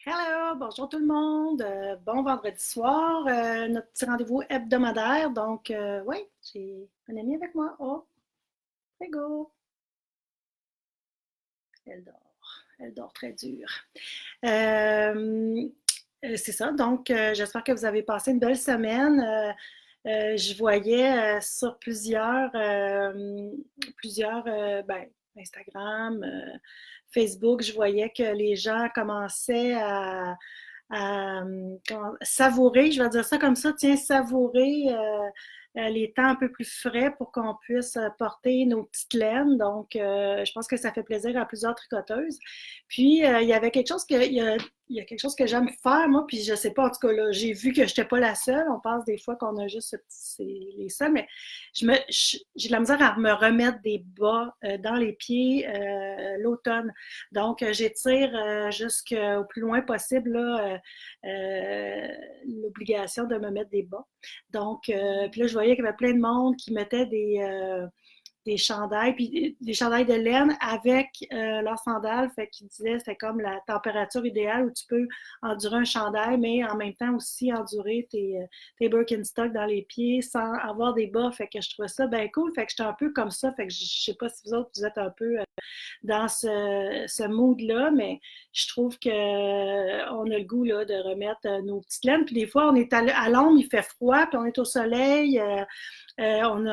Hello, bonjour tout le monde. Bon vendredi soir, notre petit rendez-vous hebdomadaire. Donc, oui, j'ai un ami avec moi. Oh, Frigo. Elle dort. Elle dort très dur. Euh, c'est ça. Donc, j'espère que vous avez passé une belle semaine. Je voyais sur plusieurs Instagram, Facebook, je voyais que les gens commençaient savourer, je vais dire ça comme ça, tiens, savourer les temps un peu plus frais pour qu'on puisse porter nos petites laines. Donc, je pense que ça fait plaisir à plusieurs tricoteuses. Puis, il y avait quelque chose il y a quelque chose que j'aime faire, moi, puis je sais pas, en tout cas, là, j'ai vu que je n'étais pas la seule. On pense des fois qu'on a juste c'est les seuls, mais j'ai de la misère à me remettre des bas dans les pieds l'automne. Donc, j'étire jusqu'au plus loin possible là, l'obligation de me mettre des bas. Donc, puis là, je voyais qu'il y avait plein de monde qui mettait des chandails, puis des chandails de laine avec leurs sandales, fait qu'ils disaient que c'était comme la température idéale où tu peux endurer un chandail, mais en même temps aussi endurer tes Birkenstock dans les pieds sans avoir des bas, fait que je trouvais ça bien cool, fait que j'étais un peu comme ça, fait que je sais pas si vous autres, vous êtes un peu dans ce mood-là, mais je trouve qu'on a le goût là, de remettre nos petites laines. Puis des fois, on est à l'ombre, il fait froid, puis on est au soleil, on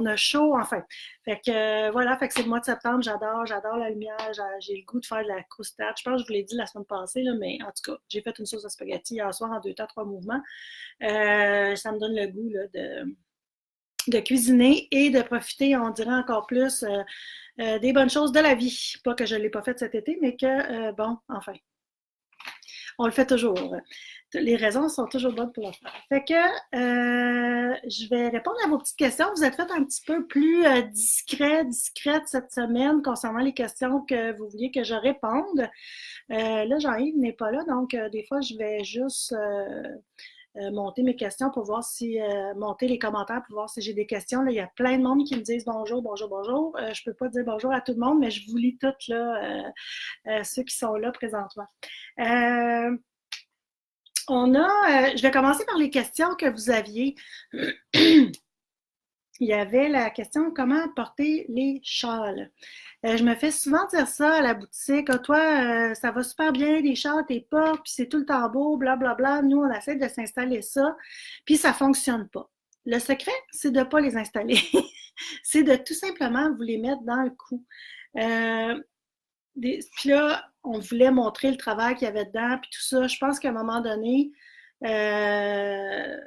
a chaud, enfin. Fait que voilà, fait que c'est le mois de septembre, j'adore la lumière, j'ai le goût de faire de la croustade. Je pense que je vous l'ai dit la semaine passée, là, mais en tout cas, j'ai fait une sauce à spaghetti hier soir en 2 temps, 3 mouvements. Ça me donne le goût là, de cuisiner et de profiter, on dirait encore plus, des bonnes choses de la vie. Pas que je ne l'ai pas fait cet été, mais que, bon, enfin, on le fait toujours. Les raisons sont toujours bonnes pour le faire. Fait que je vais répondre à vos petites questions. Vous êtes fait un petit peu plus discrète cette semaine concernant les questions que vous vouliez que je réponde. Là, Jean-Yves n'est pas là, donc des fois, je vais juste monter mes questions pour voir si monter les commentaires pour voir si j'ai des questions. Là, il y a plein de monde qui me disent bonjour, bonjour, bonjour. Je peux pas dire bonjour à tout le monde, mais je vous lis toutes là, ceux qui sont là présentement. Euh, je vais commencer par les questions que vous aviez. Il y avait la question comment porter les châles. Je me fais souvent dire ça à la boutique. Ah, toi, ça va super bien, les châles, tes portes, puis c'est tout le temps beau, blablabla. Nous, on essaie de s'installer ça, puis ça ne fonctionne pas. Le secret, c'est de ne pas les installer. C'est de tout simplement vous les mettre dans le cou. Puis là, on voulait montrer le travail qu'il y avait dedans, puis tout ça. Je pense qu'à un moment donné, ben,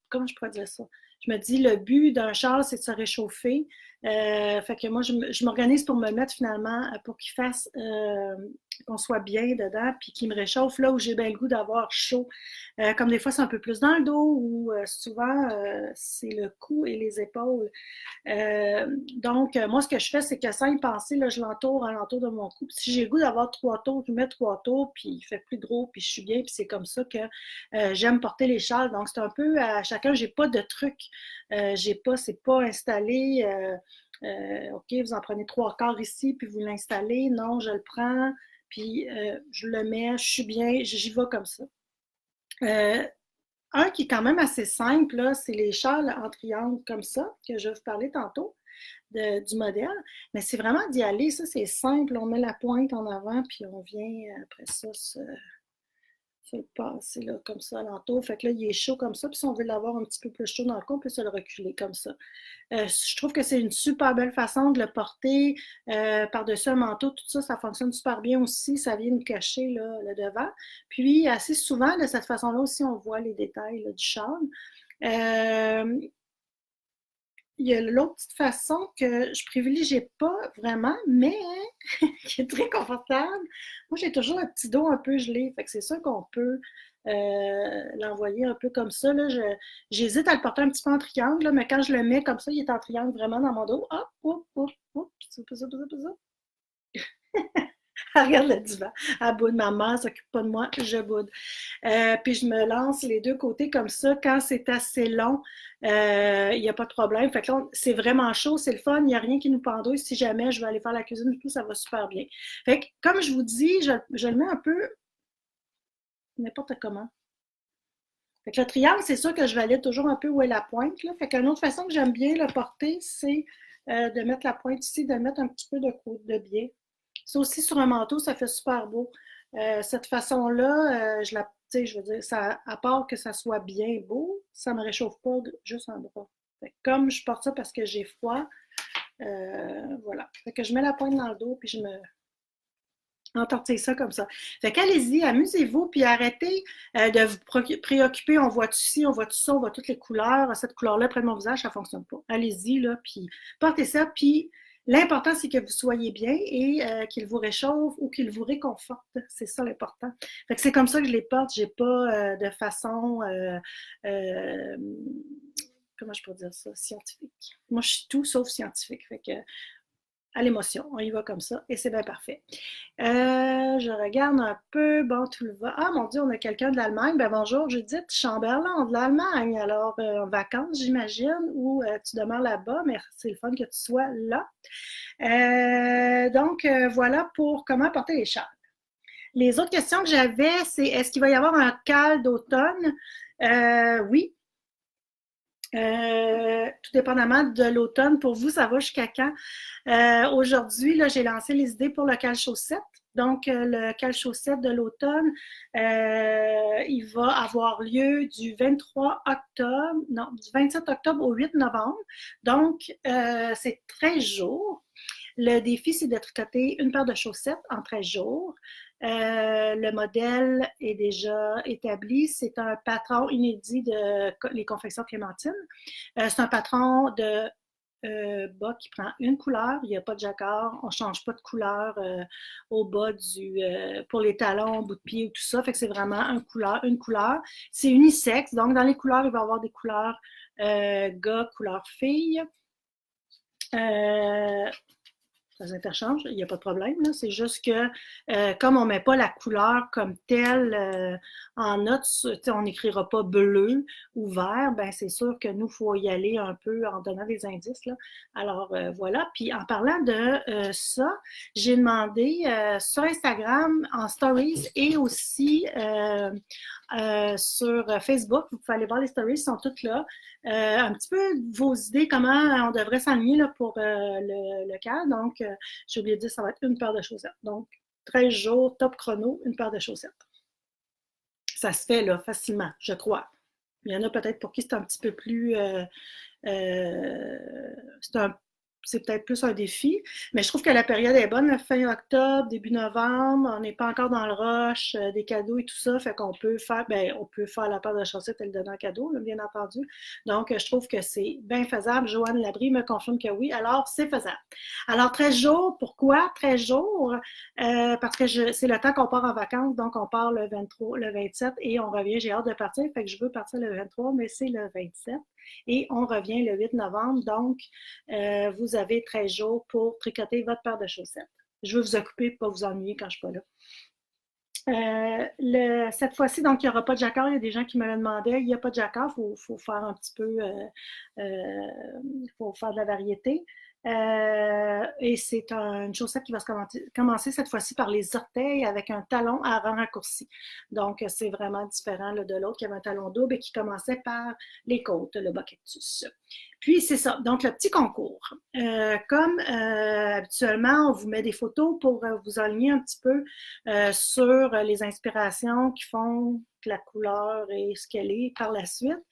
comment je pourrais dire ça? Je me dis, le but d'un char, c'est de se réchauffer. Fait que moi, je m'organise pour me le mettre finalement, pour qu'il fasse, qu'on soit bien dedans, puis qu'il me réchauffe là où j'ai bien le goût d'avoir chaud. Comme des fois, c'est un peu plus dans le dos, ou souvent, c'est le cou et les épaules. Donc, moi, ce que je fais, c'est que sans y penser, là, je l'entoure à l'entour de mon cou. Puis si j'ai le goût d'avoir 3 tours, je mets 3 tours, puis il fait plus gros, puis je suis bien, puis c'est comme ça que j'aime porter les châles. Donc, c'est un peu à chacun, j'ai pas de truc. J'ai pas, c'est pas installé. OK, vous en prenez 3 quarts ici, puis vous l'installez. Non, je le prends, puis je le mets, je suis bien, j'y vais comme ça. Euh, un qui est quand même assez simple, là, c'est les châles en triangle comme ça, que je vais vous parler tantôt du modèle. Mais c'est vraiment d'y aller, ça c'est simple, on met la pointe en avant, puis on vient après ça se le passer là, comme ça alentour. Fait que là, il est chaud comme ça, puis si on veut l'avoir un petit peu plus chaud dans le cou, on peut se le reculer comme ça. Je trouve que c'est une super belle façon de le porter par-dessus un manteau. Tout ça, ça fonctionne super bien aussi. Ça vient nous cacher là, le devant. Puis, assez souvent, de cette façon-là aussi, on voit les détails là, du châle. Euh, il y a l'autre petite façon que je privilégiais pas vraiment, mais qui est très confortable. Moi, j'ai toujours un petit dos un peu gelé, fait que c'est sûr qu'on peut l'envoyer un peu comme ça. Là. J'hésite à le porter un petit peu en triangle, là, mais quand je le mets comme ça, il est en triangle vraiment dans mon dos. Hop, hop, hop, hop, elle regarde le divan. Elle boude. Ma mère s'occupe pas de moi, je boude. Puis je me lance les deux côtés comme ça. Quand c'est assez long, il n'y a pas de problème. Fait que là, c'est vraiment chaud, c'est le fun. Il n'y a rien qui nous pendouille. Si jamais je veux aller faire la cuisine, tout ça va super bien. Fait que, comme je vous dis, je le mets un peu n'importe comment. Fait que le triangle, c'est sûr que je valide toujours un peu où est la pointe, là. Fait qu'une autre façon que j'aime bien le porter, c'est de mettre la pointe ici, de mettre un petit peu de biais. Ça aussi, sur un manteau, ça fait super beau. Cette façon-là, tu sais, je veux dire, ça, à part que ça soit bien beau, ça me réchauffe pas juste en bras. Fait que comme je porte ça parce que j'ai froid, voilà. Fait que je mets la pointe dans le dos, puis je me entortiller ça comme ça. Fait qu'allez-y, amusez-vous, puis arrêtez de vous préoccuper, on voit tout ci, on voit tout ça, on voit toutes les couleurs, cette couleur-là près de mon visage, ça ne fonctionne pas. Allez-y, là, puis portez ça, puis l'important, c'est que vous soyez bien et qu'il vous réchauffe ou qu'il vous réconforte. C'est ça l'important. Fait que c'est comme ça que je les porte. J'ai pas de façon euh, comment je peux dire ça, scientifique. Moi, je suis tout sauf scientifique. Fait que à l'émotion, on y va comme ça et c'est bien parfait. Je regarde un peu, bon, tout le va. Ah mon Dieu, on a quelqu'un de l'Allemagne. Ben bonjour, Judith Chamberlain de l'Allemagne. Alors, en vacances, j'imagine, ou tu demeures là-bas, mais c'est le fun que tu sois là. Donc, voilà pour comment porter les châles. Les autres questions que j'avais, c'est est-ce qu'il va y avoir un cal d'automne? Oui, tout dépendamment de l'automne. Pour vous, ça va jusqu'à quand? Aujourd'hui, là, j'ai lancé les idées pour le cal chaussette. Donc, le cal chaussette de l'automne, il va avoir lieu du 23 octobre, non, du 27 octobre au 8 novembre. Donc, c'est 13 jours. Le défi, c'est de tricoter une paire de chaussettes en 13 jours. Le modèle est déjà établi. C'est un patron inédit de les confections Clémentine. C'est un patron de bas qui prend une couleur. Il n'y a pas de jacquard. On ne change pas de couleur au bas pour les talons, au bout de pied, tout ça. Fait que c'est vraiment une couleur. C'est unisexe. Donc, dans les couleurs, il va y avoir des couleurs gars, couleur fille. Ça s'interchange, il n'y a pas de problème. C'est juste que comme on ne met pas la couleur comme telle en notes, on n'écrira pas bleu ou vert, ben c'est sûr que nous, il faut y aller un peu en donnant des indices. Là. Alors voilà. Puis en parlant de ça, j'ai demandé sur Instagram, en stories et aussi sur Facebook, vous pouvez aller voir les stories, sont toutes là. Un petit peu vos idées, comment on devrait s'aligner pour le cas. Donc, j'ai oublié de dire, ça va être une paire de chaussettes. Donc, 13 jours, top chrono, une paire de chaussettes. Ça se fait là facilement, je crois. Il y en a peut-être pour qui c'est un petit peu plus... c'est peut-être plus un défi, mais je trouve que la période est bonne, fin octobre, début novembre, on n'est pas encore dans le rush des cadeaux et tout ça, fait qu'on peut faire, on peut faire la paire de chaussettes et le donner en cadeau, là, bien entendu. Donc, je trouve que c'est bien faisable. Joanne Labrie me confirme que oui, alors c'est faisable. Alors, 13 jours, pourquoi 13 jours? Parce que c'est le temps qu'on part en vacances, donc on part le 23, le 27 et on revient, j'ai hâte de partir, fait que je veux partir le 23, mais c'est le 27. Et on revient le 8 novembre. Donc, vous avez 13 jours pour tricoter votre paire de chaussettes. Je veux vous occuper pour pas vous ennuyer quand je ne suis pas là. Cette fois-ci, donc, il n'y aura pas de jacquard. Il y a des gens qui me le demandaient. Il n'y a pas de jacquard. Il faut faire un petit peu, il faut faire de la variété. Et c'est une chaussette qui va commencer cette fois-ci par les orteils avec un talon à rang raccourci. Donc, c'est vraiment différent là, de l'autre qui avait un talon double et qui commençait par les côtes, le bas cactus. Puis, c'est ça. Donc, le petit concours. Comme habituellement, on vous met des photos pour vous aligner un petit peu sur les inspirations qui font que la couleur et ce qu'elle est par la suite.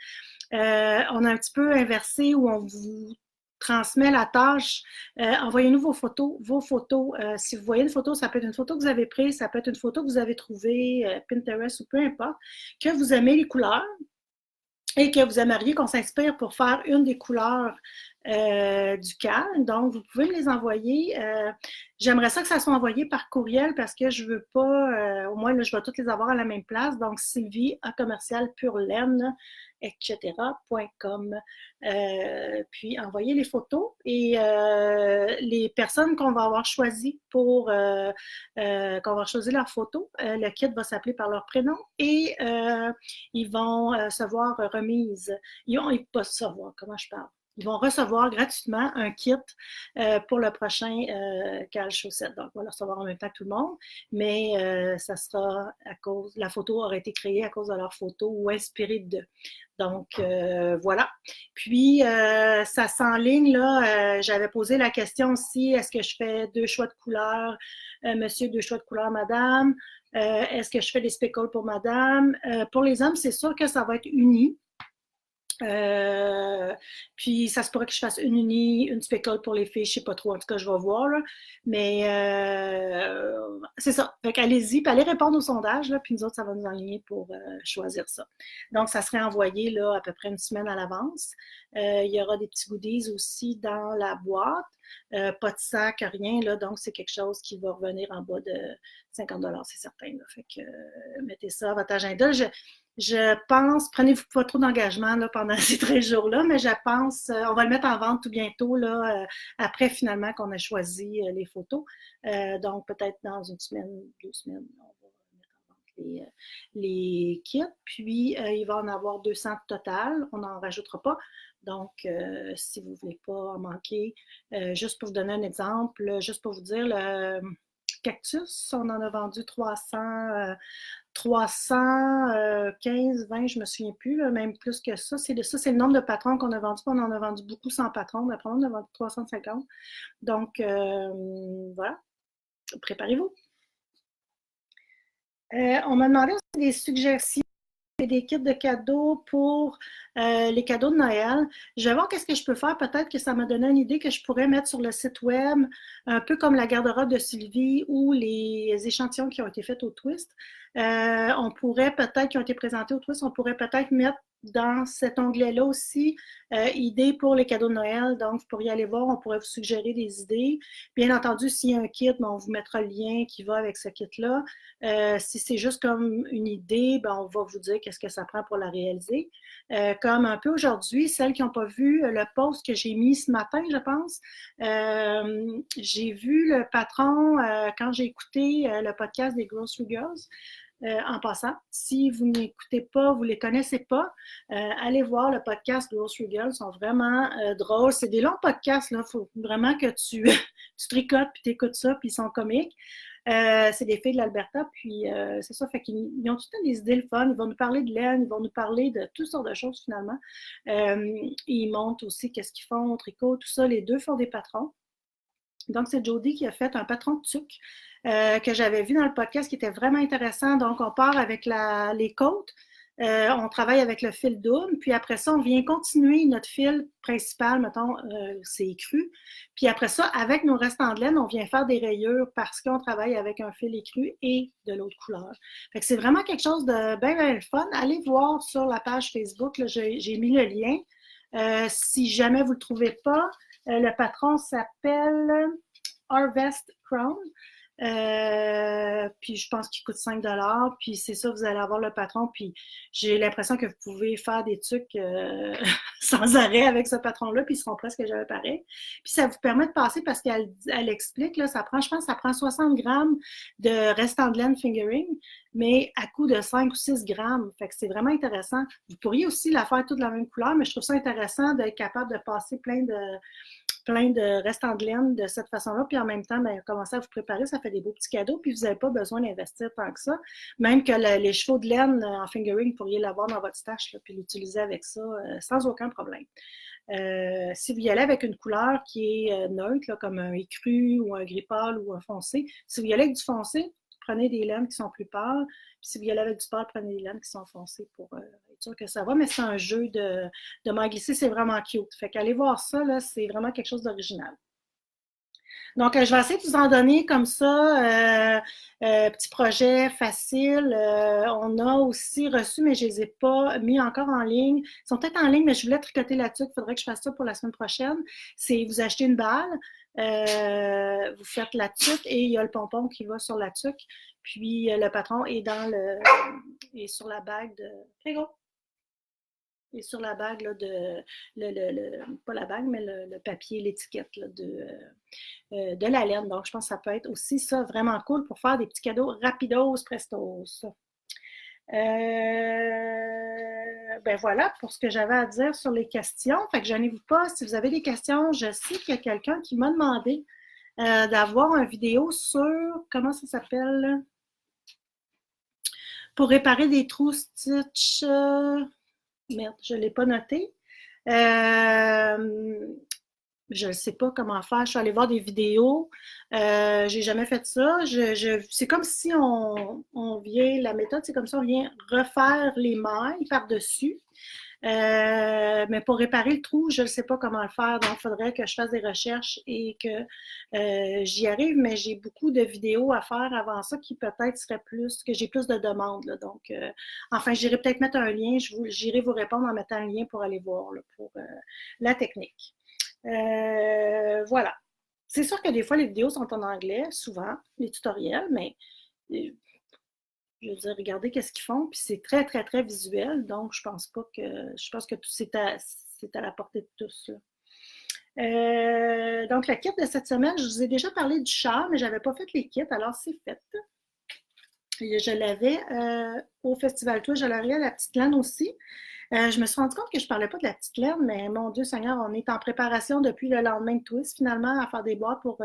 On a un petit peu inversé où on vous transmet la tâche. Envoyez-nous vos photos. Si vous voyez une photo, ça peut être une photo que vous avez prise, ça peut être une photo que vous avez trouvée, Pinterest ou peu importe, que vous aimez les couleurs et que vous aimeriez qu'on s'inspire pour faire une des couleurs du cal. Donc, vous pouvez me les envoyer. J'aimerais ça que ça soit envoyé par courriel parce que je veux pas, au moins, là, je vais toutes les avoir à la même place. Donc, Sylvie, à commercial Purlaine, etc.com. Puis, envoyez les photos et les personnes qu'on va avoir choisies pour qu'on va choisir leurs photos, le kit va s'appeler par leur prénom et ils vont se voir remise. Ils vont pas se savoir, comment je parle. ils vont recevoir gratuitement un kit pour le prochain Cal Chaussette. Donc, on va le recevoir en même temps que tout le monde, mais ça sera à cause, la photo aurait été créée à cause de leur photo ou inspirée d'eux. Donc, voilà. Puis, ça s'enligne, là, j'avais posé la question aussi, est-ce que je fais 2 choix de couleurs, monsieur, 2 choix de couleurs, madame? Est-ce que je fais des speckles pour madame? Pour les hommes, c'est sûr que ça va être uni. Puis ça se pourrait que je fasse une uni, une speckle pour les filles, je sais pas trop, en tout cas je vais voir là. Mais c'est ça. Fait qu'allez-y, puis allez répondre au sondage, là, puis nous autres, ça va nous enligner pour choisir ça. Donc, ça serait envoyé là à peu près une semaine à l'avance. Il y aura des petits goodies aussi dans la boîte. Pas de sac, rien, là, donc c'est quelque chose qui va revenir en bas de 50 c'est certain. Là. Fait que mettez ça à votre agenda. Je pense, prenez-vous pas trop d'engagement là, pendant ces 13 jours-là, mais je pense, on va le mettre en vente tout bientôt, là, après finalement qu'on a choisi les photos. Donc, peut-être dans une semaine, 2 semaines, on va mettre en vente les kits. Puis, il va en avoir 200 total, on n'en rajoutera pas. Donc, si vous ne voulez pas en manquer, juste pour vous donner un exemple, juste pour vous dire, le cactus, on en a vendu 315, 20, je me souviens plus, là, même plus que ça. C'est le nombre de patrons qu'on a vendu. On en a vendu beaucoup sans patrons. D'après moi, on a vendu 350. Donc, voilà. Préparez-vous. On m'a demandé aussi des suggestions et des kits de cadeaux pour les cadeaux de Noël. Je vais voir qu'est-ce que je peux faire. Peut-être que ça m'a donné une idée que je pourrais mettre sur le site web, un peu comme la garde-robe de Sylvie ou les échantillons qui ont été faits au Twist. On pourrait peut-être, qui ont été présentés au Twist, on pourrait peut-être mettre dans cet onglet-là aussi, idées pour les cadeaux de Noël. Donc, vous pourriez aller voir, on pourrait vous suggérer des idées. Bien entendu, s'il y a un kit, on vous mettra le lien qui va avec ce kit-là. Si c'est juste comme une idée, ben, on va vous dire qu'est-ce que ça prend pour la réaliser. Comme un peu aujourd'hui, celles qui n'ont pas vu le post que j'ai mis ce matin, je pense, j'ai vu le patron quand j'ai écouté le podcast des Grocery Girls. En passant, si vous n'écoutez pas, vous ne les connaissez pas, allez voir le podcast Grocery Girls, ils sont vraiment drôles. C'est des longs podcasts, il faut vraiment que tu, tu tricotes puis tu écoutes ça, puis ils sont comiques. C'est des filles de l'Alberta, puis c'est ça, fait qu'ils ont tout le temps des idées le fun. Ils vont nous parler de laine, ils vont nous parler de toutes sortes de choses finalement. Ils montrent aussi qu'est-ce qu'ils font au tricot, tout ça. Les deux font des patrons. Donc, c'est Jody qui a fait un patron de tuque que j'avais vu dans le podcast qui était vraiment intéressant. Donc, on part avec les côtes. On travaille avec le fil double, puis après ça, on vient continuer notre fil principal, mettons, c'est écru. Puis après ça, avec nos restants de laine, on vient faire des rayures parce qu'on travaille avec un fil écru et de l'autre couleur. Fait que c'est vraiment quelque chose de bien, bien fun. Allez voir sur la page Facebook, là, j'ai mis le lien. Si jamais vous ne le trouvez pas, le patron s'appelle Harvest Crown. Puis je pense qu'il coûte 5 puis c'est ça, vous allez avoir le patron, puis j'ai l'impression que vous pouvez faire des trucs sans arrêt avec ce patron-là, puis ils seront presque jamais pareils. Puis ça vous permet de passer, parce qu'elle explique, là, ça prend, je pense, ça prend 60 grammes de restant de laine fingering, mais à coût de 5 ou 6 grammes. Fait que c'est vraiment intéressant. Vous pourriez aussi la faire toute de la même couleur, mais je trouve ça intéressant d'être capable de passer plein de restants de laine de cette façon-là, puis en même temps, ben, commencer à vous préparer, ça fait des beaux petits cadeaux, puis vous n'avez pas besoin d'investir tant que ça. Même que les chevaux de laine en fingering, vous pourriez l'avoir dans votre stash, là, puis l'utiliser avec ça sans aucun problème. Si vous y allez avec une couleur qui est neutre, là, comme un écru ou un gris pâle ou un foncé, si vous y allez avec du foncé, prenez des laines qui sont plus pâles. Puis si vous y allez avec du pâle, prenez des laines qui sont foncées pour être sûr que ça va. Mais c'est un jeu de maille glissée, c'est vraiment cute. Fait qu'allez voir ça, là, c'est vraiment quelque chose d'original. Donc, je vais essayer de vous en donner comme ça, petit projet facile. On a aussi reçu, mais je ne les ai pas mis encore en ligne. Ils sont peut-être en ligne, mais je voulais tricoter là-dessus. Il faudrait que je fasse ça pour la semaine prochaine. C'est vous achetez une balle, vous faites la tuque et il y a le pompon qui va sur la tuque. Puis le patron est est sur la bague de. Très gros. Et sur la bague là, pas la bague, mais le papier, l'étiquette là, de la laine. Donc, je pense que ça peut être aussi ça vraiment cool pour faire des petits cadeaux rapidos, prestos. ben voilà pour ce que j'avais à dire sur les questions. Fait que gênez-vous pas, si vous avez des questions, je sais qu'il y a quelqu'un qui m'a demandé d'avoir une vidéo sur, comment ça s'appelle, pour réparer des trous stitch. Merde, je ne l'ai pas noté. Je ne sais pas comment faire. Je suis allée voir des vidéos. J'ai jamais fait ça. C'est comme si on vient, la méthode, c'est comme si on vient refaire les mailles par-dessus. Mais pour réparer le trou, je ne sais pas comment le faire. Donc, il faudrait que je fasse des recherches et que j'y arrive. Mais j'ai beaucoup de vidéos à faire avant ça qui peut-être seraient plus, que j'ai plus de demandes. Là. Donc, enfin, j'irai peut-être mettre un lien. J'irai vous répondre en mettant un lien pour aller voir là, pour la technique. Voilà. C'est sûr que des fois, les vidéos sont en anglais, souvent, les tutoriels, mais je veux dire, regardez qu'est-ce qu'ils font, puis c'est très, très, très visuel, donc je pense que c'est à la portée de tous. Là. Donc, la kit de cette semaine, je vous ai déjà parlé du char, mais je n'avais pas fait les kits, alors c'est fait. Je l'avais au Festival Toi, je l'avais à la petite laine aussi. Je me suis rendu compte que je ne parlais pas de la petite laine, mais mon Dieu Seigneur, on est en préparation depuis le lendemain de Twist, finalement, à faire des boîtes pour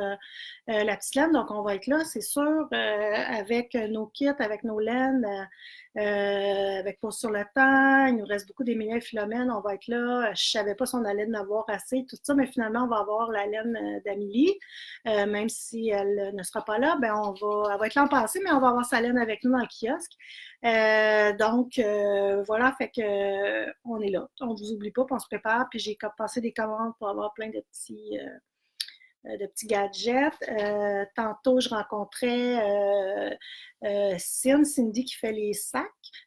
la petite laine. Donc, on va être là, c'est sûr, avec nos kits, avec nos laines, avec Pause sur le temps. Il nous reste beaucoup d'Emilia et Philomène. On va être là. Je ne savais pas si on allait en avoir assez, tout ça, mais finalement, on va avoir la laine d'Amélie. Même si elle ne sera pas là, ben elle va être là en passé, mais on va avoir sa laine avec nous dans le kiosque. Donc, voilà, fait que on est là. On ne vous oublie pas, puis on se prépare. Puis j'ai passé des commandes pour avoir plein de petits gadgets. Tantôt, je rencontrais Cindy qui fait les sacs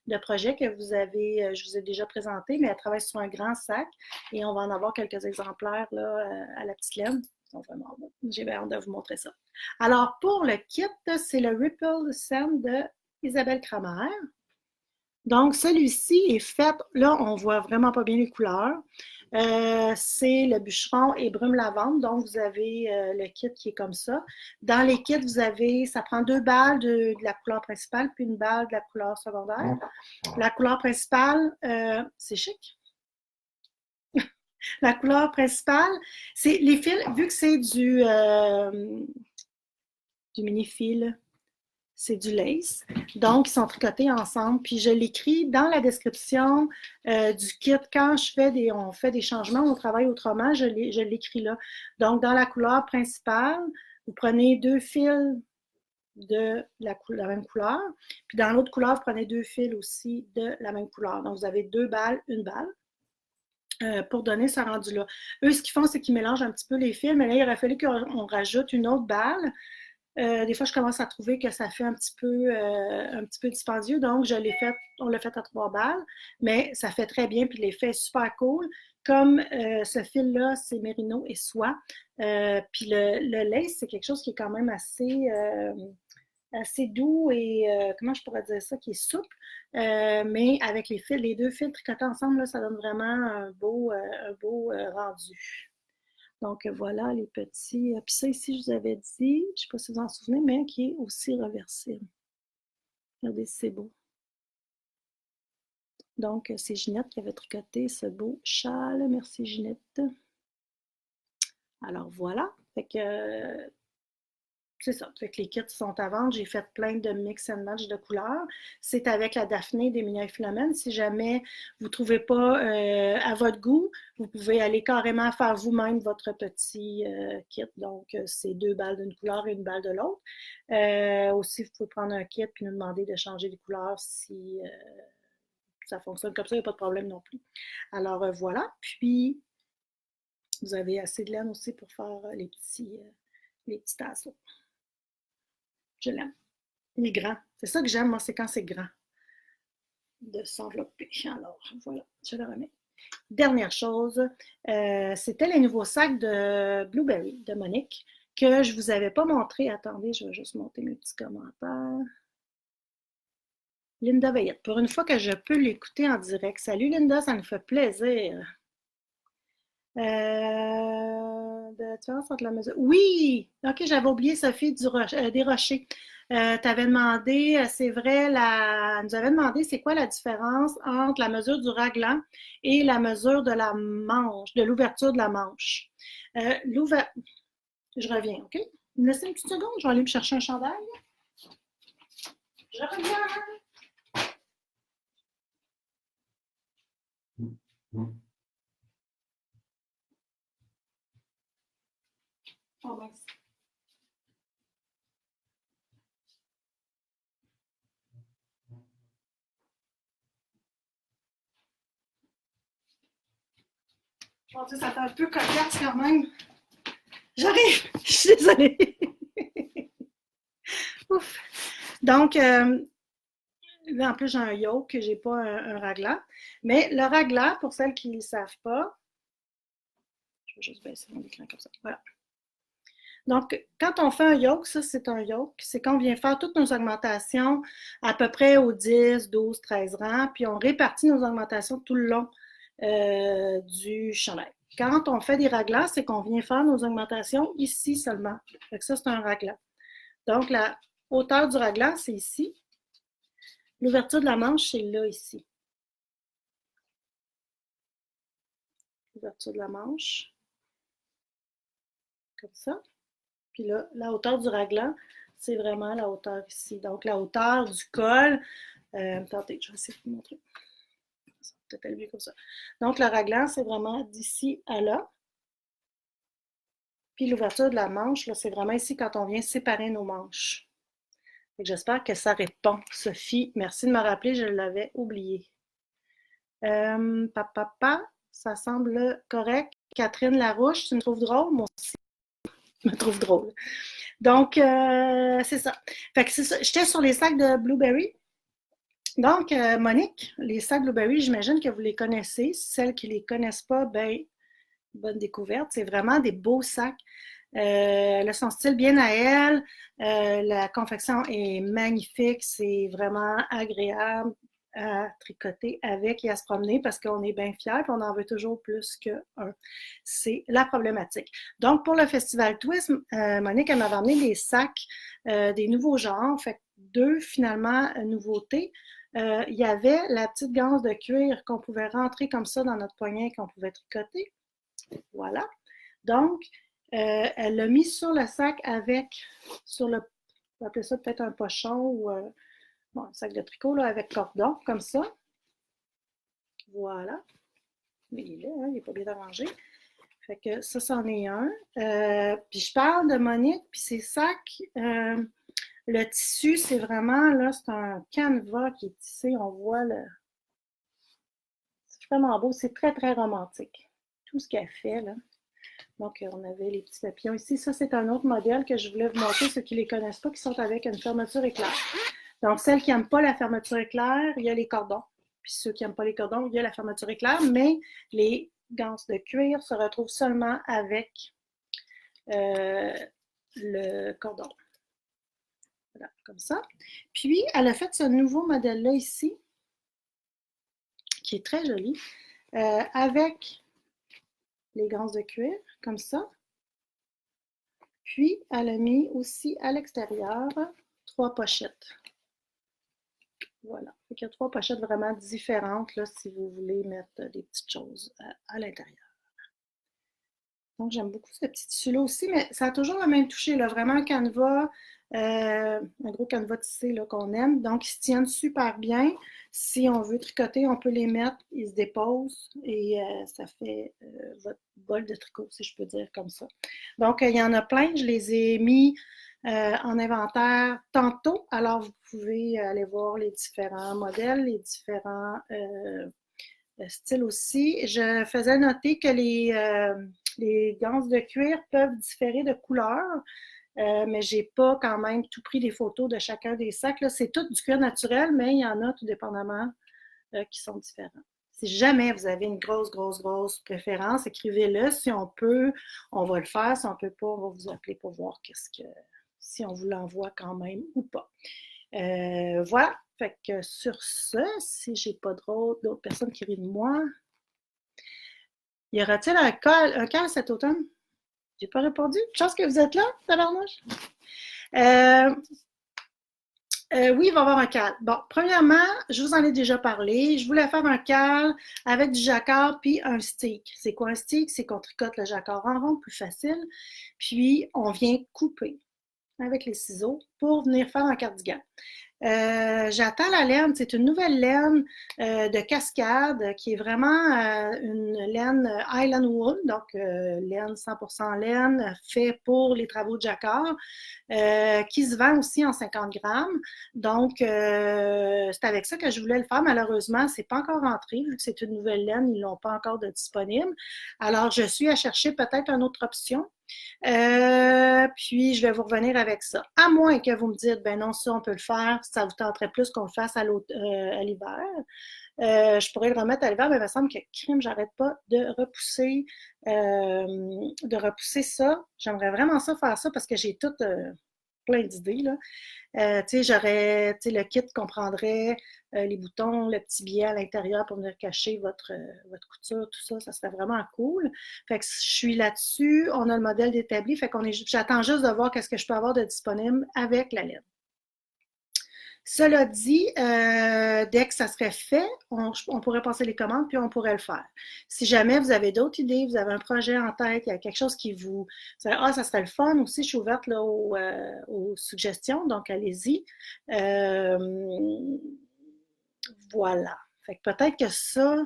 de projet que je vous ai déjà présenté, mais elle travaille sur un grand sac et on va en avoir quelques exemplaires là, à la petite laine. Vraiment bon. J'ai bien hâte de vous montrer ça. Alors, pour le kit, c'est le Ripple Sand de Isabelle Kramer. Donc, celui-ci est fait, là, on voit vraiment pas bien les couleurs. C'est le bûcheron et brume lavande. Donc, vous avez le kit qui est comme ça. Dans les kits, ça prend 2 balles de la couleur principale, puis une balle de la couleur secondaire. La couleur principale, c'est chic. La couleur principale, c'est les fils, vu que c'est du mini-fil, c'est du lace. Donc, ils sont tricotés ensemble. Puis, je l'écris dans la description du kit. Quand on fait des changements, on travaille autrement, je l'écris là. Donc, dans la couleur principale, vous prenez 2 fils de la même couleur. Puis, dans l'autre couleur, vous prenez 2 fils aussi de la même couleur. Donc, vous avez 2 balles, une balle. Pour donner ce rendu-là. Eux, ce qu'ils font, c'est qu'ils mélangent un petit peu les fils, mais là, il aurait fallu qu'on rajoute une autre balle. Des fois, je commence à trouver que ça fait un petit peu dispendieux, donc on l'a fait à 3 balles, mais ça fait très bien, puis l'effet est super cool. Comme ce fil-là, c'est mérino et soie, puis le lace, c'est quelque chose qui est quand même assez doux et, comment je pourrais dire ça, qui est souple, mais avec les 2 fils tricotés ensemble, là, ça donne vraiment un beau rendu. Donc, voilà les petits. Puis ça, ici, je vous avais dit, je ne sais pas si vous en souvenez, mais qui est aussi reversible. Regardez, c'est beau. Donc, c'est Ginette qui avait tricoté ce beau châle. Merci, Ginette. Alors, voilà. Fait que c'est ça. Fait que les kits sont à vendre. J'ai fait plein de mix and match de couleurs. C'est avec la Daphné d'Emilia et Philomène. Si jamais vous ne trouvez pas à votre goût, vous pouvez aller carrément faire vous-même votre petit kit. Donc, c'est 2 balles d'une couleur et une balle de l'autre. Aussi, vous pouvez prendre un kit puis nous demander de changer les couleurs si ça fonctionne comme ça. Il n'y a pas de problème non plus. Alors, voilà. Puis, vous avez assez de laine aussi pour faire les petits tasseaux. Je l'aime. Il est grand. C'est ça que j'aime, moi, c'est quand c'est grand. De s'envelopper. Alors, voilà, je le remets. Dernière chose, c'était les nouveaux sacs de Blueberry de Monique que je ne vous avais pas montré. Attendez, je vais juste monter mes petits commentaires. Linda Veillette, pour une fois que je peux l'écouter en direct. Salut Linda, ça me fait plaisir. De différence entre la mesure. Oui! OK, j'avais oublié Sophie des Rochers. Tu avais demandé, c'est vrai, elle nous avait demandé c'est quoi la différence entre la mesure du raglan et la mesure de la manche, de l'ouverture de la manche. Je reviens, OK? Me laissez une petite seconde, je vais aller me chercher un chandail. Je reviens. Oh, mince. Bon, tu sais, ça fait un peu cocasse quand même. J'arrive, je suis désolée. Ouf. Donc, là, en plus, j'ai un yoke, j'ai pas un raglan. Mais le raglan, pour celles qui ne le savent pas, je vais juste baisser mon écran comme ça. Voilà. Donc, quand on fait un yoke, ça, c'est un yoke. C'est quand on vient faire toutes nos augmentations à peu près aux 10, 12, 13 rangs, puis on répartit nos augmentations tout le long du chandail. Quand on fait des raglans, c'est qu'on vient faire nos augmentations ici seulement. Fait que ça, c'est un raglan. Donc, la hauteur du raglan, c'est ici. L'ouverture de la manche, c'est là, ici. L'ouverture de la manche. Comme ça. Puis là, la hauteur du raglan, c'est vraiment la hauteur ici. Donc, la hauteur du col. Attendez, je vais essayer de vous montrer. Ça va peut-être aller mieux comme ça. Donc, le raglan, c'est vraiment d'ici à là. Puis l'ouverture de la manche, là, c'est vraiment ici quand on vient séparer nos manches. J'espère que ça répond. Sophie, merci de me rappeler, je l'avais oublié. Papa, ça semble correct. Catherine Larouche, tu me trouves drôle? Moi aussi, je me trouve drôle. Donc, c'est ça. Fait que c'est ça. J'étais sur les sacs de Blueberry. Donc, Monique, les sacs Blueberry, j'imagine que vous les connaissez. Celles qui ne les connaissent pas, ben, bonne découverte. C'est vraiment des beaux sacs. Elle a son style bien à elle. La confection est magnifique. C'est vraiment agréable à tricoter avec et à se promener parce qu'on est bien fiers et on en veut toujours plus qu'un. C'est la problématique. Donc, pour le Festival Twist, Monique, elle m'avait amené des sacs, des nouveaux genres. Fait deux, finalement, nouveautés. Il y avait la petite ganse de cuir qu'on pouvait rentrer comme ça dans notre poignet qu'on pouvait tricoter. Voilà. Donc, elle l'a mis sur le sac avec, sur le, on va appeler ça peut-être un pochon ou bon, un sac de tricot là, avec cordon, comme ça. Voilà. Mais il est là, hein, il n'est pas bien arrangé. Fait que ça, c'en est un. Puis je parle de Monique, puis ces sacs, le tissu, c'est vraiment, là, c'est un canevas qui est tissé, on voit le... C'est vraiment beau, c'est très, très romantique. Tout ce qu'elle fait, là. Donc, on avait les petits papillons ici. Ça, c'est un autre modèle que je voulais vous montrer, ceux qui ne les connaissent pas, qui sont avec une fermeture éclair. Donc, celles qui n'aiment pas la fermeture éclair, il y a les cordons. Puis ceux qui n'aiment pas les cordons, il y a la fermeture éclair, mais les ganses de cuir se retrouvent seulement avec le cordon. Voilà, comme ça. Puis, elle a fait ce nouveau modèle-là ici, qui est très joli, avec les ganses de cuir, comme ça. Puis, elle a mis aussi à l'extérieur 3 pochettes. Voilà. Il y a 3 pochettes vraiment différentes là, si vous voulez mettre des petites choses à l'intérieur. Donc, j'aime beaucoup ce petit tissu-là aussi, mais ça a toujours le même toucher, là, vraiment un canevas, un gros canevas tissé qu'on aime. Donc, ils se tiennent super bien. Si on veut tricoter, on peut les mettre, ils se déposent et ça fait votre bol de tricot, si je peux dire comme ça. Donc, il y en a plein. Je les ai mis en inventaire tantôt. Alors, vous pouvez aller voir les différents modèles, les différents styles aussi. Je faisais noter que les ganses de cuir peuvent différer de couleur, mais j'ai pas quand même tout pris des photos de chacun des sacs. C'est tout du cuir naturel, mais il y en a tout dépendamment qui sont différents. Si jamais vous avez une grosse préférence, écrivez-le. Si on peut, on va le faire. Si on ne peut pas, on va vous appeler pour voir si on vous l'envoie quand même ou pas. Voilà. Fait que sur ce, si j'ai pas d'autres personnes qui rient de moi, y aura-t-il un cas cet automne? J'ai pas répondu. Chance que vous êtes là, tabarnouche. Oui, il va y avoir un cal. Bon, premièrement, je vous en ai déjà parlé. Je voulais faire un cal avec du jacquard puis un stick. C'est quoi un stick? C'est qu'on tricote le jacquard en rond, plus facile. Puis, on vient couper avec les ciseaux pour venir faire un cardigan. J'attends la laine. C'est une nouvelle laine de cascade qui est vraiment une laine Highland Wool, donc laine 100% laine, fait pour les travaux de jacquard, qui se vend aussi en 50 grammes. Donc, c'est avec ça que je voulais le faire. Malheureusement, c'est pas encore rentré, vu que c'est une nouvelle laine, ils l'ont pas encore de disponible. Alors, je suis à chercher peut-être une autre option. Puis, je vais vous revenir avec ça. À moins que vous me dites, ben non, ça, on peut le faire, ça vous tenterait plus qu'on le fasse à l'hiver. Je pourrais le remettre à l'hiver, mais il me semble que crime, j'arrête pas de repousser ça. J'aimerais vraiment ça faire ça parce que j'ai tout plein d'idées, là. Tu sais, j'aurais, tu sais, le kit comprendrait les boutons, le petit billet à l'intérieur pour venir cacher votre couture, tout ça, ça serait vraiment cool. Fait que je suis là-dessus, on a le modèle établi, fait j'attends juste de voir qu'est-ce que je peux avoir de disponible avec la laine. Cela dit, dès que ça serait fait, on pourrait passer les commandes puis on pourrait le faire. Si jamais vous avez d'autres idées, vous avez un projet en tête, il y a quelque chose qui vous... ça serait le fun aussi, je suis ouverte là, aux suggestions, donc allez-y. Voilà. Fait que peut-être que ça,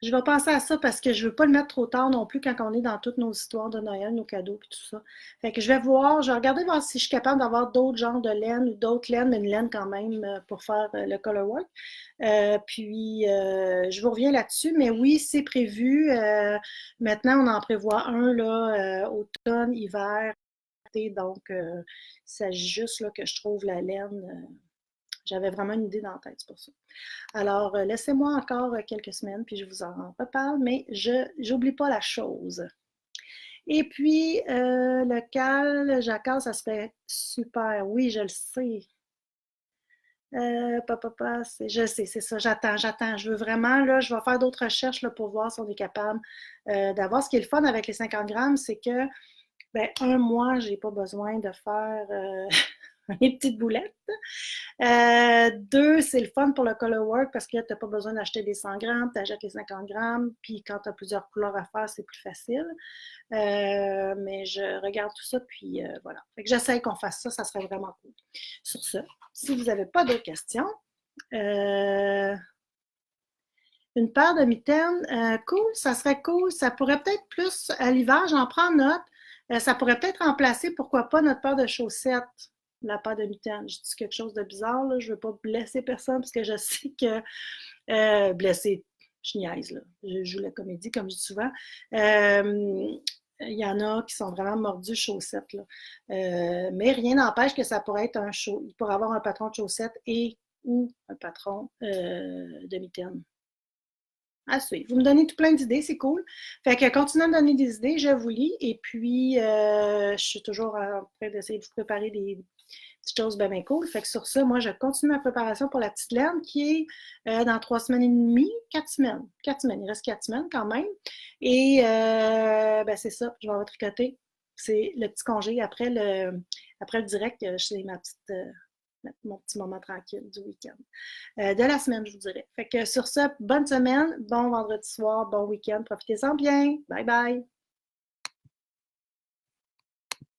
je vais penser à ça parce que je veux pas le mettre trop tard non plus quand on est dans toutes nos histoires de Noël, nos cadeaux et tout ça. Fait que je vais regarder voir si je suis capable d'avoir d'autres genres de laine ou d'autres laines, mais une laine quand même pour faire le color work. Je vous reviens là-dessus, mais oui, c'est prévu. Maintenant, on en prévoit un là, automne, hiver, été, donc il s'agit juste là, que je trouve la laine. J'avais vraiment une idée dans la tête, c'est pour ça. Alors, laissez-moi encore quelques semaines, puis je vous en reparle, mais je n'oublie pas la chose. Et puis, le jacquard, ça serait super. Oui, je le sais. Je sais, c'est ça. J'attends. Je veux vraiment, là, je vais faire d'autres recherches là, pour voir si on est capable d'avoir. Ce qui est le fun avec les 50 grammes, c'est que, ben, un mois, j'ai pas besoin de faire les petites boulettes. Deux, c'est le fun pour le color work parce que tu n'as pas besoin d'acheter des 100 grammes, tu achètes les 50 grammes, puis quand tu as plusieurs couleurs à faire, c'est plus facile. Mais je regarde tout ça, puis voilà. Fait que j'essaie qu'on fasse ça, ça serait vraiment cool. Sur ce, si vous n'avez pas d'autres questions, une paire de mitaines, cool, ça serait cool. Ça pourrait peut-être plus à l'hiver, j'en prends note. Ça pourrait peut-être remplacer, pourquoi pas, notre paire de chaussettes, la paire de mitaines. Je dis quelque chose de bizarre, là. Je ne veux pas blesser personne parce que je sais que blesser, je niaise, là. Je joue la comédie, comme je dis souvent. Il y en a qui sont vraiment mordus chaussettes, là. Mais rien n'empêche que ça pourrait être il pourrait avoir un patron de chaussettes et ou un patron de mitaines. À suivre. Vous me donnez tout plein d'idées, c'est cool. Fait que continuez à me donner des idées, je vous lis. Et puis, je suis toujours en train d'essayer de vous préparer des petites choses bien, bien cool. Fait que sur ça, moi, je continue ma préparation pour la petite laine qui est dans 3 semaines et demie, 4 semaines. 4 semaines, il reste 4 semaines quand même. Et ben, c'est ça, je vais votre tricoter. C'est le petit congé après le direct, c'est ma petite. Mon petit moment tranquille du week-end. De la semaine, je vous dirais. Fait que sur ça, bonne semaine, bon vendredi soir, bon week-end, profitez-en bien. Bye bye!